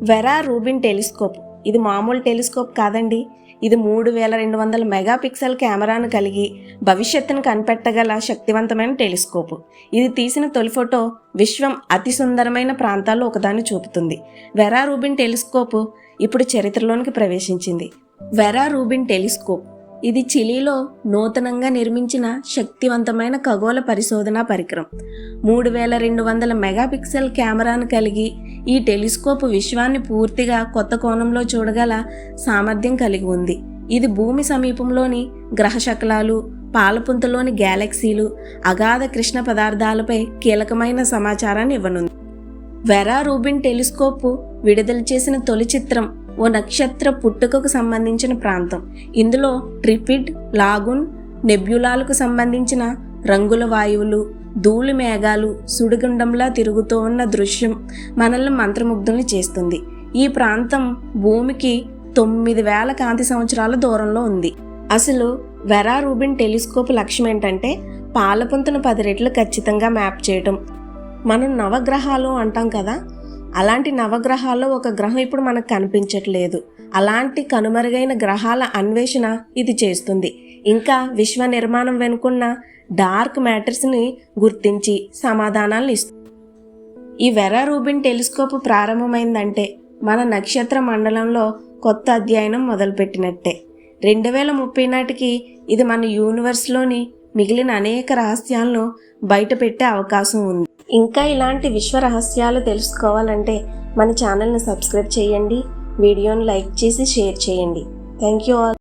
వెరా Rubin telescope ఇది మామూలు telescope కాదండి. ఇది 3200 మెగాపిక్సెల్ కెమెరాను కలిగి భవిష్యత్తును కనిపెట్టగల శక్తివంతమైన టెలిస్కోప్. ఇది తీసిన తొలి ఫోటో విశ్వం అతి సుందరమైన ప్రాంతాల్లో ఒకదాన్ని చూపుతుంది. వెరా రూబిన్ టెలిస్కోప్ ఇప్పుడు చరిత్రలోనికి ప్రవేశించింది. వెరా రూబిన్ టెలిస్కోప్ ఇది చిలీలో నూతనంగా నిర్మించిన శక్తివంతమైన ఖగోళ పరిశోధనా పరికరం. 3200 మెగాపిక్సెల్ కెమెరాను కలిగి ఈ టెలిస్కోప్ విశ్వాన్ని పూర్తిగా కొత్త కోణంలో చూడగల సామర్థ్యం కలిగి ఉంది. ఇది భూమి సమీపంలోని గ్రహ శకలాలు, పాలపుంతలోని గ్యాలక్సీలు, అగాధ కృష్ణ పదార్థాలపై కీలకమైన సమాచారాన్ని ఇవ్వనుంది. వెరా రూబిన్ టెలిస్కోప్ విడుదల చేసిన తొలి చిత్రం ఓ నక్షత్ర పుట్టుకకు సంబంధించిన ప్రాంతం. ఇందులో ట్రిపిడ్, లాగున్, నెబ్యులాలకు సంబంధించిన రంగుల వాయువులు, ధూళి మేఘాలు సుడిగుండంలా తిరుగుతూ ఉన్న దృశ్యం మనల్ని మంత్రముగ్ధుల్ని చేస్తుంది. ఈ ప్రాంతం భూమికి 9000 కాంతి సంవత్సరాల దూరంలో ఉంది. అసలు వెరా రూబిన్ టెలిస్కోప్ లక్ష్యం ఏంటంటే పాలపుంతను 10 రెట్లు ఖచ్చితంగా మ్యాప్ చేయటం. మనం నవగ్రహాలు అంటాం కదా, అలాంటి నవగ్రహాల్లో ఒక గ్రహం ఇప్పుడు మనకు కనిపించట్లేదు. అలాంటి కనుమరుగైన గ్రహాల అన్వేషణ ఇది చేస్తుంది. ఇంకా విశ్వ నిర్మాణం వెనుకున్న డార్క్ మ్యాటర్స్ని గుర్తించి సమాధానాలను ఇస్తుంది. ఈ వెరా రూబిన్ టెలిస్కోప్ ప్రారంభమైందంటే మన నక్షత్ర మండలంలో కొత్త అధ్యయనం మొదలుపెట్టినట్టే. 2030 నాటికి ఇది మన యూనివర్స్లోని మిగిలిన అనేక రహస్యాలను బయటపెట్టే అవకాశం ఉంది. ఇంకా ఇలాంటి విశ్వ రహస్యాలు తెలుసుకోవాలంటే మన ఛానల్ని సబ్స్క్రైబ్ చేయండి, వీడియోని లైక్ చేసి షేర్ చేయండి. Thank you all.